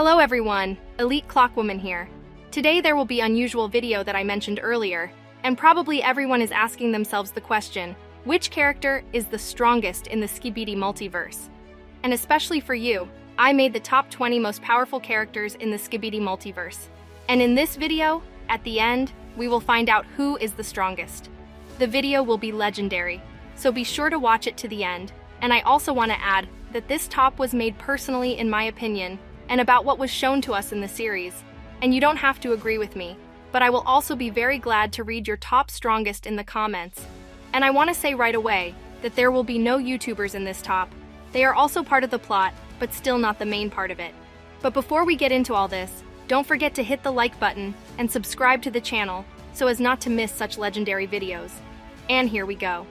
Hello everyone, Elite Clockwoman here. Today there will be unusual video that I mentioned earlier, and probably everyone is asking themselves the question, which character is the strongest in the SKIBIDI multiverse? And especially for you, I made the top 20 most powerful characters in the SKIBIDI multiverse. And in this video, at the end, we will find out who is the strongest. The video will be legendary, so be sure to watch it to the end. And I also want to add that this top was made personally in my opinion, and about what was shown to us in the series. And you don't have to agree with me, but I will also be very glad to read your top strongest in the comments. And I want to say right away that there will be no YouTubers in this top. They are also part of the plot, but still not the main part of it. But before we get into all this, don't forget to hit the like button and subscribe to the channel so as not to miss such legendary videos. And here we go.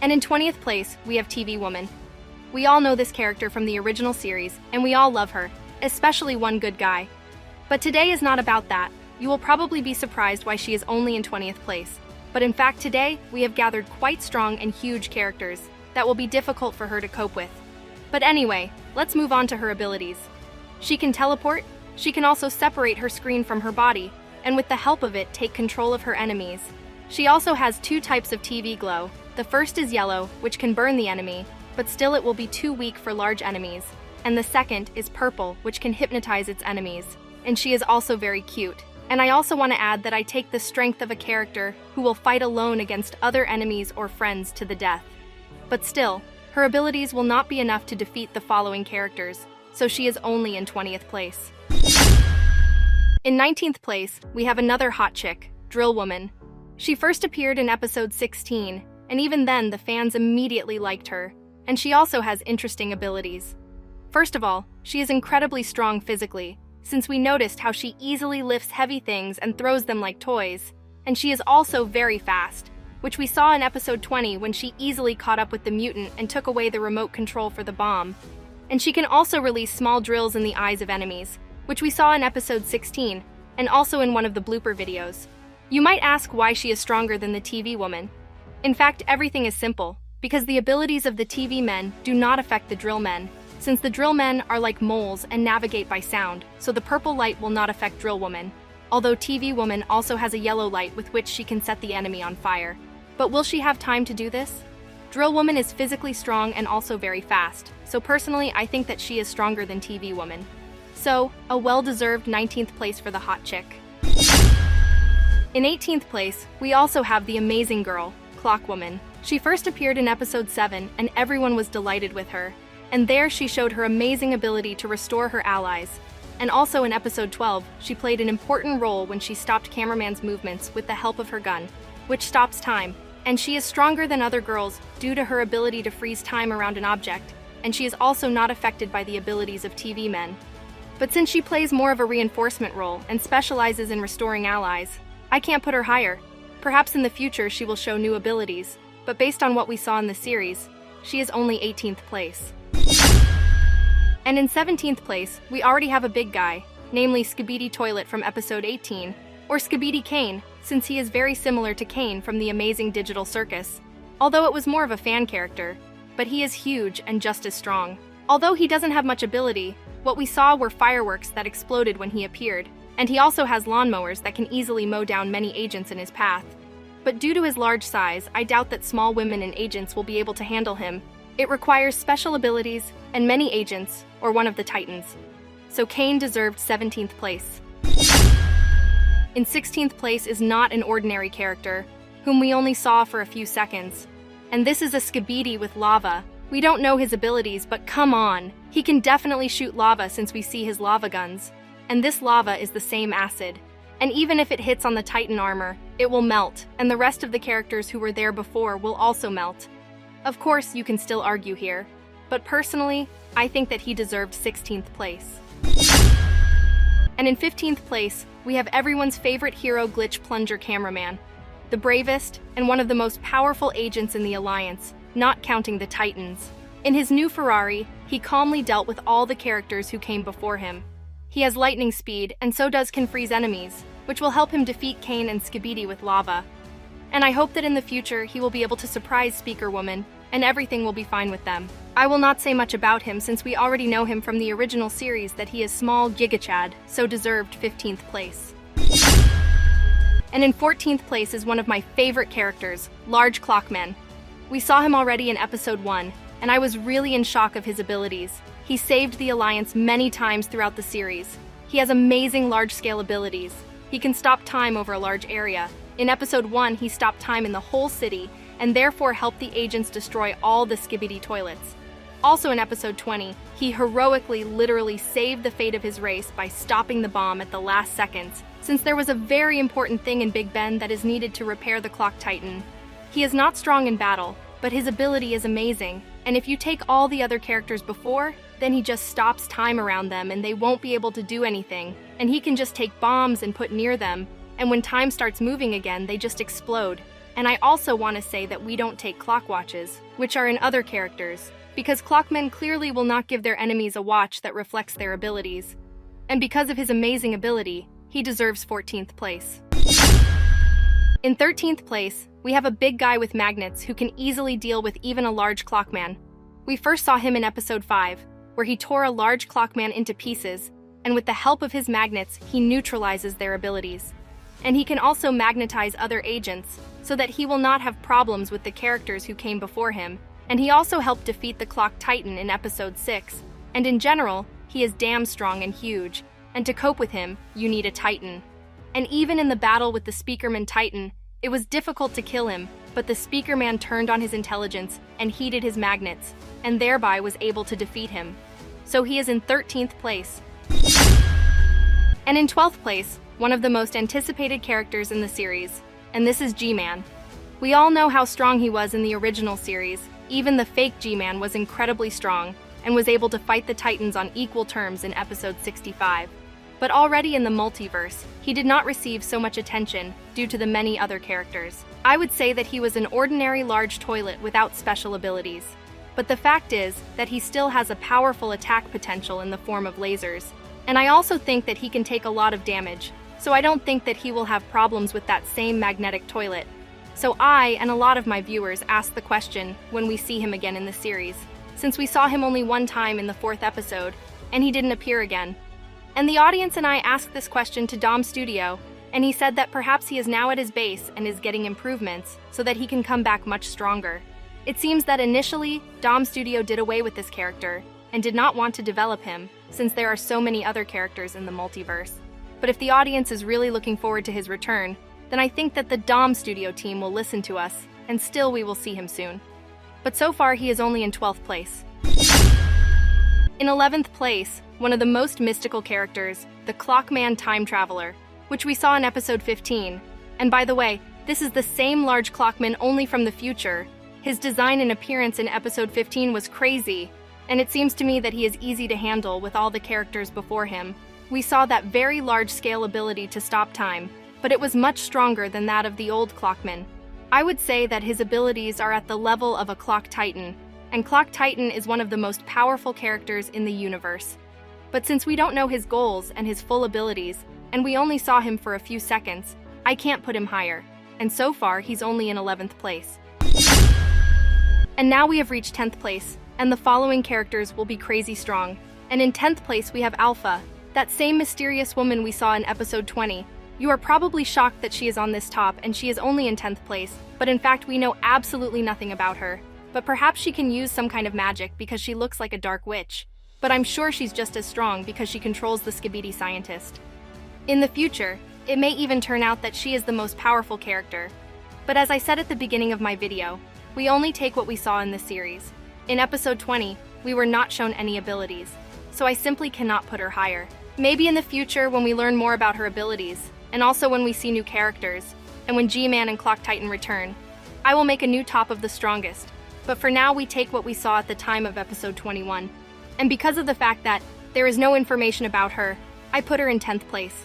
And in 20th place, we have TVom. We all know this character from the original series, and we all love her, especially one good guy. But today is not about that. You will probably be surprised why she is only in 20th place. But in fact today, we have gathered quite strong and huge characters that will be difficult for her to cope with. But anyway, let's move on to her abilities. She can teleport, she can also separate her screen from her body, and with the help of it take control of her enemies. She also has two types of TV glow. The first is yellow, which can burn the enemy, but still it will be too weak for large enemies. And the second is purple, which can hypnotize its enemies. And she is also very cute. And I also want to add that I take the strength of a character who will fight alone against other enemies or friends to the death. But still, her abilities will not be enough to defeat the following characters, so she is only in 20th place. In 19th place, we have another hot chick, Drillwoman. She first appeared in episode 16, and even then the fans immediately liked her. And she also has interesting abilities. First of all, she is incredibly strong physically, since we noticed how she easily lifts heavy things and throws them like toys. And she is also very fast, which we saw in episode 20 when she easily caught up with the mutant and took away the remote control for the bomb. And she can also release small drills in the eyes of enemies, which we saw in episode 16, and also in one of the blooper videos. You might ask why she is stronger than the TVom. In fact, everything is simple. Because the abilities of the TV men do not affect the drill men, since the drill men are like moles and navigate by sound, so the purple light will not affect Drillwoman, although TVom also has a yellow light with which she can set the enemy on fire. But will she have time to do this? Drillwoman is physically strong and also very fast, so personally I think that she is stronger than TVom. So, a well-deserved 19th place for the hot chick. In 18th place, we also have the amazing girl, Clockwoman. She first appeared in episode 7 and everyone was delighted with her. And there she showed her amazing ability to restore her allies. And also in episode 12, she played an important role when she stopped cameraman's movements with the help of her gun, which stops time. And she is stronger than other girls due to her ability to freeze time around an object, and she is also not affected by the abilities of TV men. But since she plays more of a reinforcement role and specializes in restoring allies, I can't put her higher. Perhaps in the future she will show new abilities, but based on what we saw in the series, she is only 18th place. And in 17th place, we already have a big guy, namely Skibidi Toilet from episode 18, or Skibidi Kane, since he is very similar to Kane from the Amazing Digital Circus, although it was more of a fan character, but he is huge and just as strong. Although he doesn't have much ability, what we saw were fireworks that exploded when he appeared, and he also has lawnmowers that can easily mow down many agents in his path. But due to his large size, I doubt that small women and agents will be able to handle him. It requires special abilities and many agents, or one of the titans. So Kane deserved 17th place. In 16th place is not an ordinary character, whom we only saw for a few seconds. And this is a Skibidi with lava. We don't know his abilities, but come on! He can definitely shoot lava since we see his lava guns. And this lava is the same acid. And even if it hits on the Titan armor, it will melt, and the rest of the characters who were there before will also melt. Of course, you can still argue here, but personally, I think that he deserved 16th place. And in 15th place, we have everyone's favorite hero glitch plunger cameraman, the bravest and one of the most powerful agents in the Alliance, not counting the Titans. In his new Ferrari, he calmly dealt with all the characters who came before him. He has lightning speed, and so does can freeze enemies, which will help him defeat Kane and Skibidi with lava. And I hope that in the future he will be able to surprise Speaker Woman and everything will be fine with them. I will not say much about him since we already know him from the original series that he is small gigachad, so deserved 15th place. And in 14th place is one of my favorite characters, Large Clockman. We saw him already in episode 1, and I was really in shock of his abilities. He saved the Alliance many times throughout the series. He has amazing large-scale abilities. He can stop time over a large area. In episode 1, he stopped time in the whole city, and therefore helped the agents destroy all the Skibidi toilets. Also in episode 20, he heroically literally saved the fate of his race by stopping the bomb at the last seconds, since there was a very important thing in Big Ben that is needed to repair the Clock Titan. He is not strong in battle, but his ability is amazing, and if you take all the other characters before, then he just stops time around them and they won't be able to do anything, and he can just take bombs and put near them, and when time starts moving again, they just explode. And I also want to say that we don't take clock watches, which are in other characters, because Clockmen clearly will not give their enemies a watch that reflects their abilities. And because of his amazing ability, he deserves 14th place. In 13th place, we have a big guy with magnets who can easily deal with even a large Clockman. We first saw him in episode 5, where he tore a large Clockman into pieces, and with the help of his magnets, he neutralizes their abilities. And he can also magnetize other agents, so that he will not have problems with the characters who came before him. And he also helped defeat the Clock Titan in episode 6. And in general, he is damn strong and huge, and to cope with him, you need a Titan. And even in the battle with the Speakerman Titan, it was difficult to kill him, but the Speakerman turned on his intelligence and heated his magnets, and thereby was able to defeat him. So he is in 13th place. And in 12th place, one of the most anticipated characters in the series, and this is Gman. We all know how strong he was in the original series. Even the fake Gman was incredibly strong, and was able to fight the Titans on equal terms in episode 65. But already in the multiverse, he did not receive so much attention due to the many other characters. I would say that he was an ordinary large toilet without special abilities. But the fact is that he still has a powerful attack potential in the form of lasers. And I also think that he can take a lot of damage, so I don't think that he will have problems with that same magnetic toilet. So I and a lot of my viewers ask the question when we see him again in the series, since we saw him only one time in the 4th episode, and he didn't appear again. And the audience and I asked this question to Dom Studio, and he said that perhaps he is now at his base and is getting improvements so that he can come back much stronger. It seems that initially, Dom Studio did away with this character and did not want to develop him, since there are so many other characters in the multiverse. But if the audience is really looking forward to his return, then I think that the Dom Studio team will listen to us, and still we will see him soon. But so far he is only in 12th place. In 11th place, one of the most mystical characters, the Clockman Time Traveler, which we saw in episode 15. And by the way, this is the same large Clockman only from the future. His design and appearance in episode 15 was crazy, and it seems to me that he is easy to handle with all the characters before him. We saw that very large-scale ability to stop time, but it was much stronger than that of the old Clockman. I would say that his abilities are at the level of a Clock Titan, and Clock Titan is one of the most powerful characters in the universe. But since we don't know his goals and his full abilities, and we only saw him for a few seconds, I can't put him higher, and so far he's only in 11th place. And now we have reached 10th place, and the following characters will be crazy strong. And in 10th place we have Alpa, that same mysterious woman we saw in episode 20. You are probably shocked that she is on this top and she is only in 10th place, but in fact we know absolutely nothing about her. But perhaps she can use some kind of magic because she looks like a dark witch. But I'm sure she's just as strong because she controls the Skibidi scientist. In the future, it may even turn out that she is the most powerful character. But as I said at the beginning of my video, we only take what we saw in this series. In episode 20, we were not shown any abilities, so I simply cannot put her higher. Maybe in the future when we learn more about her abilities, and also when we see new characters, and when Gman and Clock Titan return, I will make a new top of the strongest. But for now we take what we saw at the time of episode 21. And because of the fact that there is no information about her, I put her in 10th place.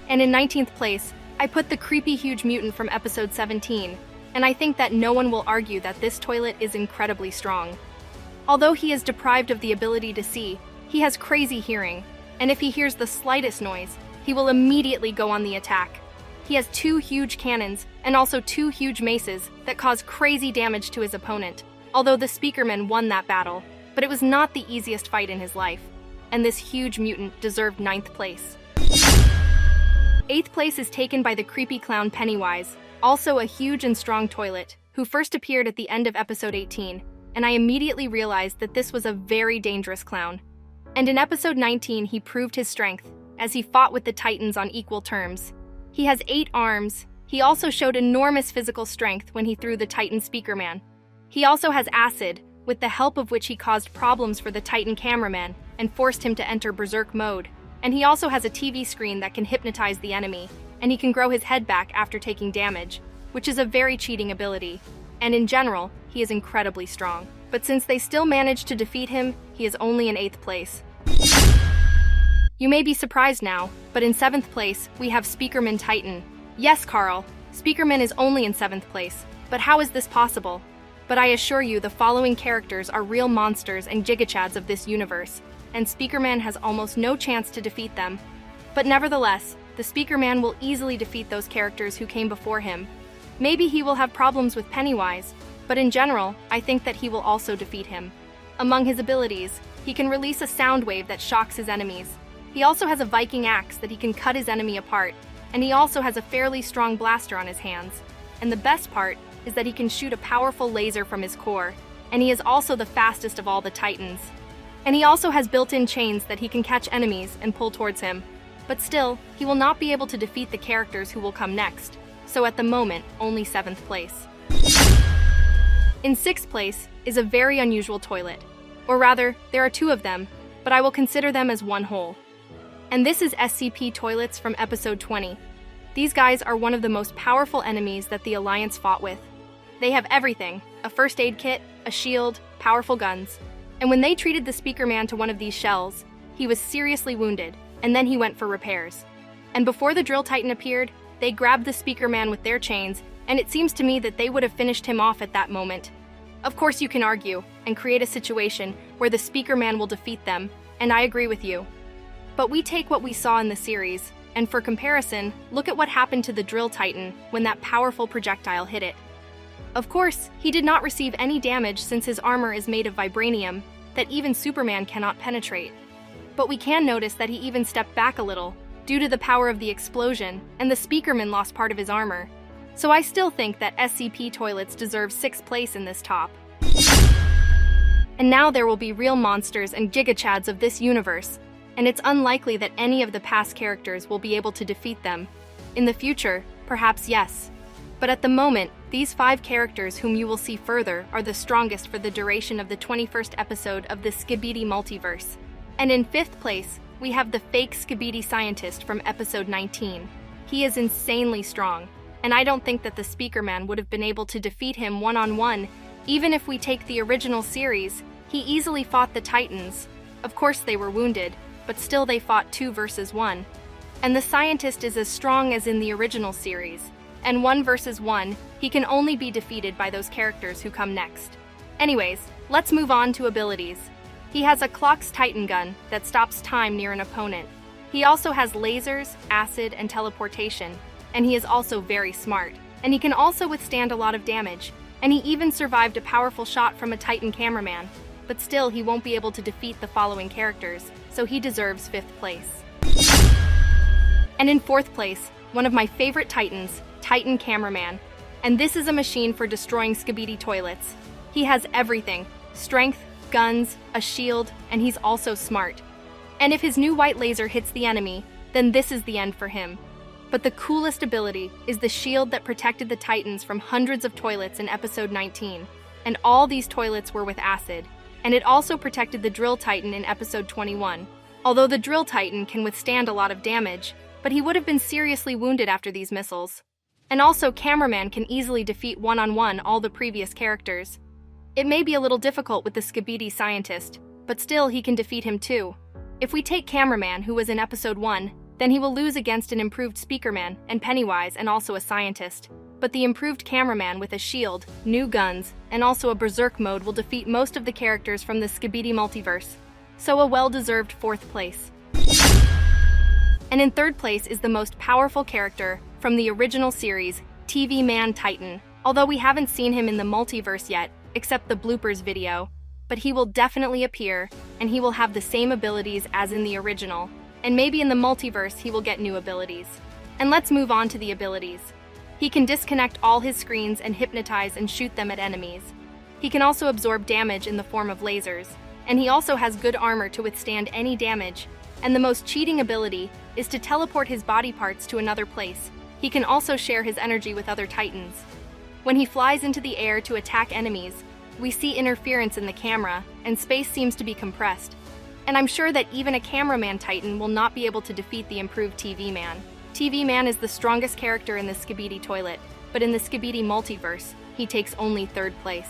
And in 19th place, I put the creepy huge mutant from episode 17, and I think that no one will argue that this toilet is incredibly strong. Although he is deprived of the ability to see, he has crazy hearing, and if he hears the slightest noise, he will immediately go on the attack. He has 2 huge cannons and also 2 huge maces that caused crazy damage to his opponent, although the Speakerman won that battle. But it was not the easiest fight in his life, and this huge mutant deserved 9th place. 8th place is taken by the creepy clown Pennywise, also a huge and strong toilet, who first appeared at the end of episode 18, and I immediately realized that this was a very dangerous clown. And in episode 19 he proved his strength, as he fought with the Titans on equal terms. He has 8 arms. He also showed enormous physical strength when he threw the Titan Speakerman. He also has acid, with the help of which he caused problems for the Titan cameraman and forced him to enter berserk mode. And he also has a TV screen that can hypnotize the enemy, and he can grow his head back after taking damage, which is a very cheating ability. And in general, he is incredibly strong. But since they still managed to defeat him, he is only in 8th place. You may be surprised now, but in 7th place, we have Speakerman Titan. Yes, Carl, Speakerman is only in 7th place, but how is this possible? But I assure you the following characters are real monsters and gigachads of this universe, and Speakerman has almost no chance to defeat them. But nevertheless, the Speakerman will easily defeat those characters who came before him. Maybe he will have problems with Pennywise, but in general, I think that he will also defeat him. Among his abilities, he can release a sound wave that shocks his enemies. He also has a Viking axe that he can cut his enemy apart, and he also has a fairly strong blaster on his hands. And the best part is that he can shoot a powerful laser from his core, and he is also the fastest of all the Titans. And he also has built-in chains that he can catch enemies and pull towards him. But still, he will not be able to defeat the characters who will come next, so at the moment, only 7th place. In 6th place is a very unusual toilet. Or rather, there are 2 of them, but I will consider them as one whole. And this is SCP toilets from episode 20. These guys are one of the most powerful enemies that the Alliance fought with. They have everything: a first aid kit, a shield, powerful guns. And when they treated the Speakerman to one of these shells, he was seriously wounded, and then he went for repairs. And before the Drill Titan appeared, they grabbed the Speakerman with their chains, and it seems to me that they would have finished him off at that moment. Of course you can argue, and create a situation where the Speakerman will defeat them, and I agree with you. But we take what we saw in the series, and for comparison, look at what happened to the Drill Titan when that powerful projectile hit it. Of course, he did not receive any damage since his armor is made of vibranium that even Superman cannot penetrate. But we can notice that he even stepped back a little, due to the power of the explosion, and the Speakerman lost part of his armor. So I still think that SCP toilets deserve 6th place in this top. And now there will be real monsters and gigachads of this universe, and it's unlikely that any of the past characters will be able to defeat them. In the future, perhaps yes. But at the moment, these 5 characters whom you will see further are the strongest for the duration of the 21st episode of the SKIBIDI Multiverse. And in 5th place, we have the fake Scabidi scientist from episode 19. He is insanely strong, and I don't think that the Speakerman would have been able to defeat him one-on-one. Even if we take the original series, he easily fought the Titans. Of course they were wounded, but still they fought 2 versus 1. And the scientist is as strong as in the original series, and 1 versus 1, he can only be defeated by those characters who come next. Anyways, let's move on to abilities. He has a Clock's Titan gun that stops time near an opponent. He also has lasers, acid, and teleportation, and he is also very smart. And he can also withstand a lot of damage, and he even survived a powerful shot from a Titan cameraman. But still, he won't be able to defeat the following characters, so he deserves 5th place. And in 4th place, one of my favorite Titans, Titan Cameraman. And this is a machine for destroying Skibidi toilets. He has everything: strength, guns, a shield, and he's also smart. And if his new white laser hits the enemy, then this is the end for him. But the coolest ability is the shield that protected the Titans from hundreds of toilets in episode 19. And all these toilets were with acid. And it also protected the Drill Titan in episode 21. Although the Drill Titan can withstand a lot of damage, but he would have been seriously wounded after these missiles. And also, Cameraman can easily defeat one-on-one all the previous characters. It may be a little difficult with the Scabidi scientist, but still he can defeat him too. If we take Cameraman, who was in episode 1, then he will lose against an improved Speakerman and Pennywise and also a scientist. But the improved Cameraman with a shield, new guns, and also a berserk mode will defeat most of the characters from the SKIBIDI Multiverse. So a well-deserved 4th place. And in 3rd place is the most powerful character from the original series, TVman Titan. Although we haven't seen him in the multiverse yet, except the bloopers video, but he will definitely appear, and he will have the same abilities as in the original. And maybe in the multiverse he will get new abilities. And let's move on to the abilities. He can disconnect all his screens and hypnotize and shoot them at enemies. He can also absorb damage in the form of lasers, and he also has good armor to withstand any damage. And the most cheating ability is to teleport his body parts to another place. He can also share his energy with other Titans. When he flies into the air to attack enemies, we see interference in the camera, and space seems to be compressed. And I'm sure that even a cameraman Titan will not be able to defeat the improved TVman. TVman is the strongest character in the Skibidi toilet, but in the Skibidi multiverse, he takes only 3rd place.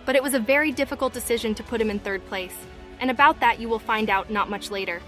But it was a very difficult decision to put him in 3rd place, and about that you will find out not much later.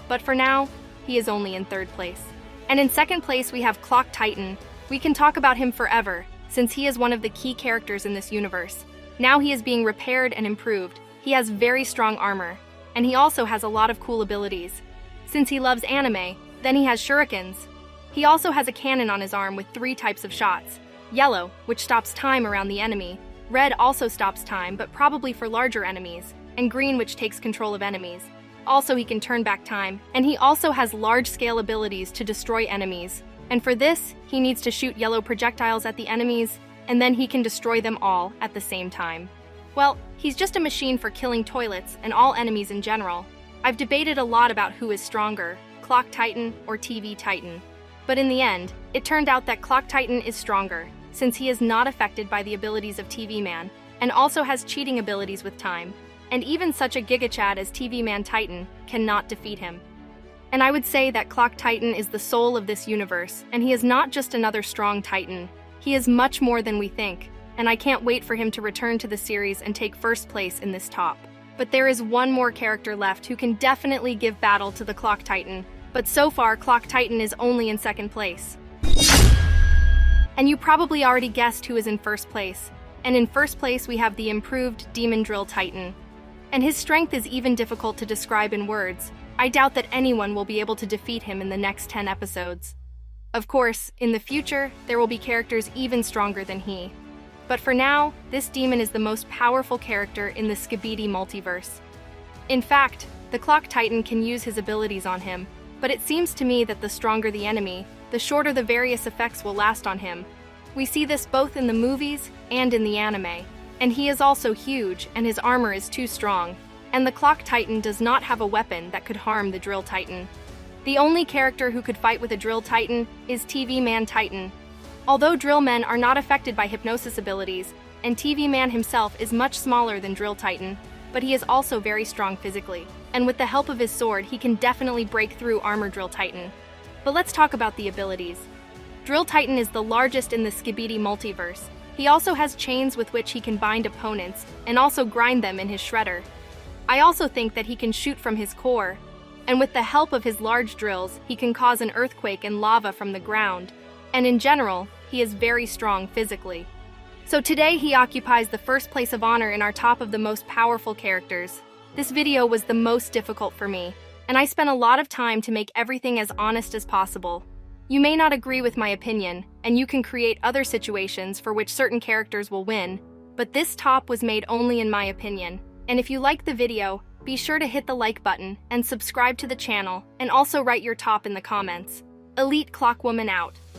But for now, he is only in 3rd place. And in 2nd place we have Clock Titan. We can talk about him forever, since he is one of the key characters in this universe. Now he is being repaired and improved. He has very strong armor, and he also has a lot of cool abilities. Since he loves anime, then he has shurikens. He also has a cannon on his arm with 3 types of shots. Yellow, which stops time around the enemy. Red also stops time, but probably for larger enemies. And green, which takes control of enemies. Also, he can turn back time, and he also has large-scale abilities to destroy enemies. And for this, he needs to shoot yellow projectiles at the enemies, and then he can destroy them all at the same time. Well, he's just a machine for killing toilets and all enemies in general. I've debated a lot about who is stronger, Clock Titan or TV Titan. But in the end, it turned out that Clock Titan is stronger, since he is not affected by the abilities of TVman, and also has cheating abilities with time. And even such a gigachad as TVman Titan cannot defeat him. And I would say that Clock Titan is the soul of this universe, and he is not just another strong Titan. He is much more than we think, and I can't wait for him to return to the series and take 1st place in this top. But there is one more character left who can definitely give battle to the Clock Titan, but so far Clock Titan is only in 2nd place. And you probably already guessed who is in 1st place. And in 1st place we have the improved Demon Drill Titan. And his strength is even difficult to describe in words. I doubt that anyone will be able to defeat him in the next 10 episodes. Of course, in the future, there will be characters even stronger than he. But for now, this demon is the most powerful character in the Skibidi multiverse. In fact, the Clock Titan can use his abilities on him, but it seems to me that the stronger the enemy, the shorter the various effects will last on him. We see this both in the movies and in the anime. And he is also huge, and his armor is too strong. And the Clock Titan does not have a weapon that could harm the Drill Titan. The only character who could fight with a Drill Titan is TVman Titan. Although Drill Men are not affected by hypnosis abilities, and TVman himself is much smaller than Drill Titan, but he is also very strong physically. And with the help of his sword, he can definitely break through armor Drill Titan. But let's talk about the abilities. Drill Titan is the largest in the Skibidi multiverse. He also has chains with which he can bind opponents, and also grind them in his shredder. I also think that he can shoot from his core, and with the help of his large drills, he can cause an earthquake and lava from the ground. And in general, he is very strong physically. So today he occupies the 1st place of honor in our top of the most powerful characters. This video was the most difficult for me, and I spent a lot of time to make everything as honest as possible. You may not agree with my opinion, and you can create other situations for which certain characters will win, but this top was made only in my opinion. And if you liked the video, be sure to hit the like button and subscribe to the channel, and also write your top in the comments. Elite Clockwoman out.